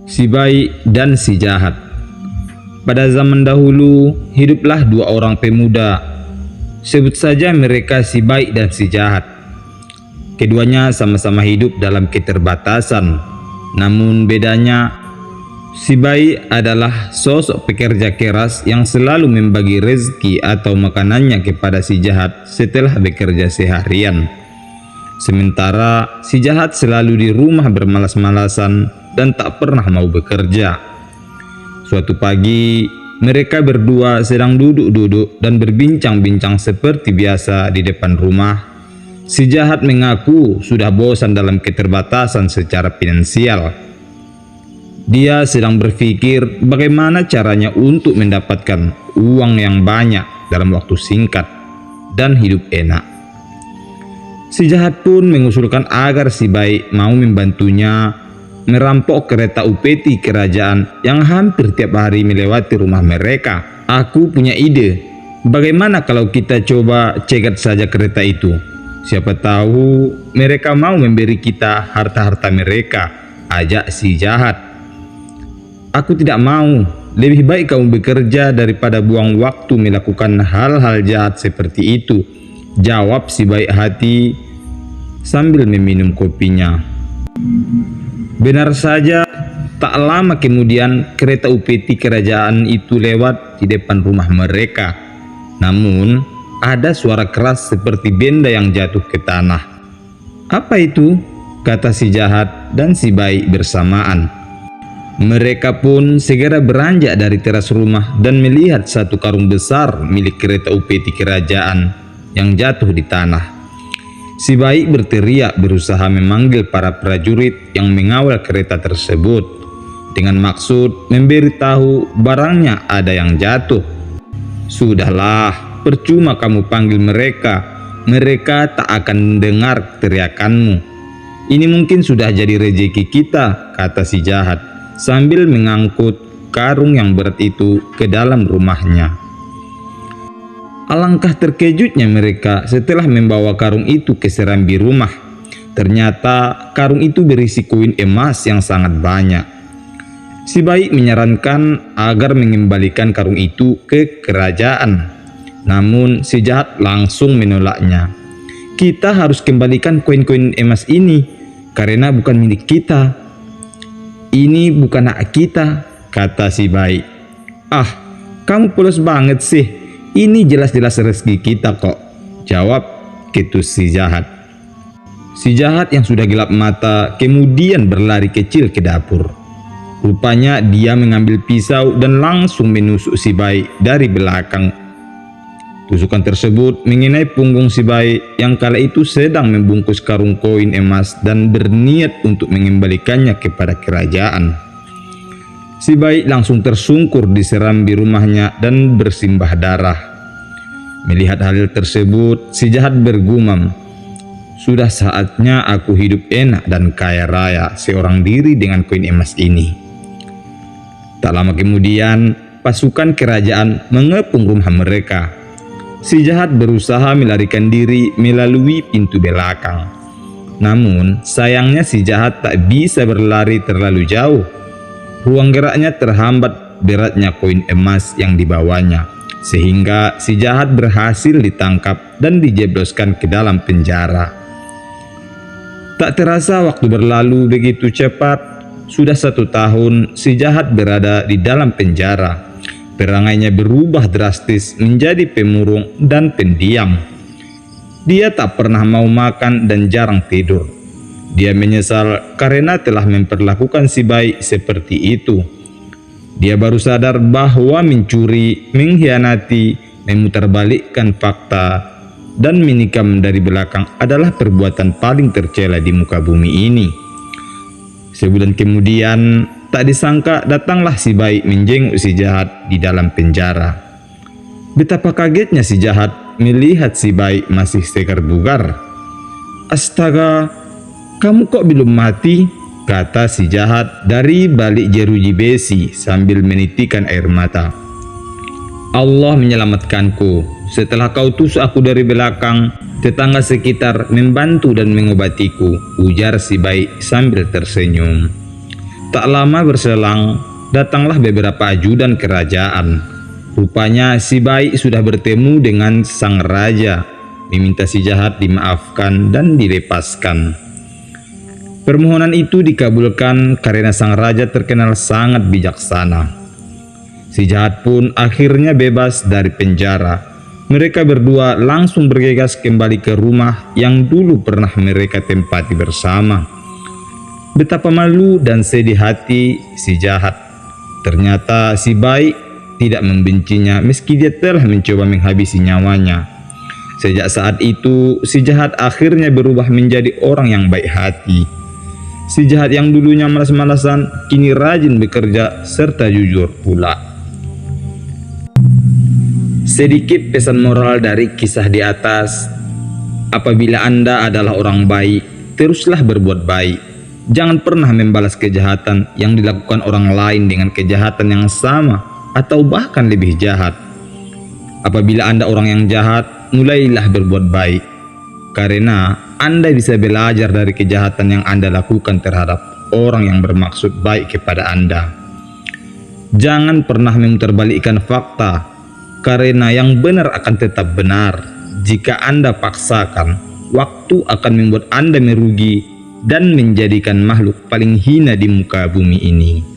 Si baik dan si jahat. Pada zaman dahulu, hiduplah dua orang pemuda. Sebut saja mereka si baik dan si jahat. Keduanya sama-sama hidup dalam keterbatasan. Namun bedanya, si baik adalah sosok pekerja keras yang selalu membagi rezeki atau makanannya kepada si jahat setelah bekerja seharian. Sementara si jahat selalu di rumah bermalas-malasan dan tak pernah mau bekerja. Suatu pagi, mereka berdua sedang duduk-duduk dan berbincang-bincang seperti biasa di depan rumah. Si jahat mengaku sudah bosan dalam keterbatasan secara finansial. Dia sedang berpikir bagaimana caranya untuk mendapatkan uang yang banyak dalam waktu singkat dan hidup enak. Si jahat pun mengusulkan agar si baik mau membantunya merampok kereta upeti kerajaan yang hampir tiap hari melewati rumah mereka. Aku punya ide, bagaimana kalau kita coba cegat saja kereta itu? Siapa tahu mereka mau memberi kita harta-harta mereka, ajak si jahat. Aku tidak mau, lebih baik kamu bekerja daripada buang waktu melakukan hal-hal jahat seperti itu, jawab si baik hati sambil meminum kopinya. Benar saja, tak lama kemudian kereta upeti kerajaan itu lewat di depan rumah mereka. Namun, ada suara keras seperti benda yang jatuh ke tanah. Apa itu? Kata si jahat dan si baik bersamaan. Mereka pun segera beranjak dari teras rumah dan melihat satu karung besar milik kereta upeti kerajaan yang jatuh di tanah. Si baik berteriak berusaha memanggil para prajurit yang mengawal kereta tersebut dengan maksud memberitahu barangnya ada yang jatuh. Sudahlah, percuma kamu panggil mereka. Mereka tak akan mendengar teriakanmu. Ini mungkin sudah jadi rezeki kita, kata si jahat sambil mengangkut karung yang berat itu ke dalam rumahnya. Alangkah terkejutnya mereka setelah membawa karung itu ke serambi rumah. Ternyata karung itu berisi koin emas yang sangat banyak. Si baik menyarankan agar mengembalikan karung itu ke kerajaan. Namun si jahat langsung menolaknya. Kita harus kembalikan koin-koin emas ini karena bukan milik kita. Ini bukan hak kita, kata si baik. Ah, kamu polos banget sih. Ini jelas-jelas rezeki kita kok, jawab ketus si jahat. Si jahat yang sudah gelap mata kemudian berlari kecil ke dapur. Rupanya dia mengambil pisau dan langsung menusuk si baik dari belakang. Tusukan tersebut mengenai punggung si baik yang kala itu sedang membungkus karung koin emas dan berniat untuk mengembalikannya kepada kerajaan. Si baik langsung tersungkur di serambi rumahnya dan bersimbah darah. Melihat hal tersebut, si jahat bergumam, sudah saatnya aku hidup enak dan kaya raya seorang diri dengan koin emas ini. Tak lama kemudian, pasukan kerajaan mengepung rumah mereka. Si jahat berusaha melarikan diri melalui pintu belakang. Namun, sayangnya si jahat tak bisa berlari terlalu jauh. Ruang geraknya terhambat beratnya koin emas yang dibawanya, sehingga si jahat berhasil ditangkap dan dijebloskan ke dalam penjara. Tak terasa waktu berlalu begitu cepat. Sudah 1 tahun si jahat berada di dalam penjara. Perangainya berubah drastis menjadi pemurung dan pendiam. Dia tak pernah mau makan dan jarang tidur. Dia menyesal karena telah memperlakukan si baik seperti itu. Dia baru sadar bahwa mencuri, mengkhianati, memutarbalikkan fakta, dan menikam dari belakang adalah perbuatan paling tercela di muka bumi ini. Sebulan kemudian, tak disangka datanglah si baik menjenguk si jahat di dalam penjara. Betapa kagetnya si jahat melihat si baik masih segar bugar. Astaga, kamu kok belum mati? Kata si jahat dari balik jeruji besi sambil menitikan air mata. Allah menyelamatkanku. Setelah kau tusuk aku dari belakang, tetangga sekitar membantu dan mengobatiku, ujar si baik sambil tersenyum. Tak lama berselang, datanglah beberapa ajudan kerajaan. Rupanya si baik sudah bertemu dengan sang raja, meminta si jahat dimaafkan dan dilepaskan. Permohonan itu dikabulkan karena sang raja terkenal sangat bijaksana. Si jahat pun akhirnya bebas dari penjara. Mereka berdua langsung bergegas kembali ke rumah yang dulu pernah mereka tempati bersama. Betapa malu dan sedih hati si jahat. Ternyata si baik tidak membencinya meski dia telah mencoba menghabisi nyawanya. Sejak saat itu, si jahat akhirnya berubah menjadi orang yang baik hati. Si jahat yang dulunya malas-malasan, kini rajin bekerja serta jujur pula. Sedikit pesan moral dari kisah di atas. Apabila Anda adalah orang baik, teruslah berbuat baik. Jangan pernah membalas kejahatan yang dilakukan orang lain dengan kejahatan yang sama atau bahkan lebih jahat. Apabila Anda orang yang jahat, mulailah berbuat baik. Karena Anda bisa belajar dari kejahatan yang Anda lakukan terhadap orang yang bermaksud baik kepada Anda. Jangan pernah memutarbalikkan fakta, karena yang benar akan tetap benar. Jika Anda paksakan, waktu akan membuat Anda merugi dan menjadikan makhluk paling hina di muka bumi ini.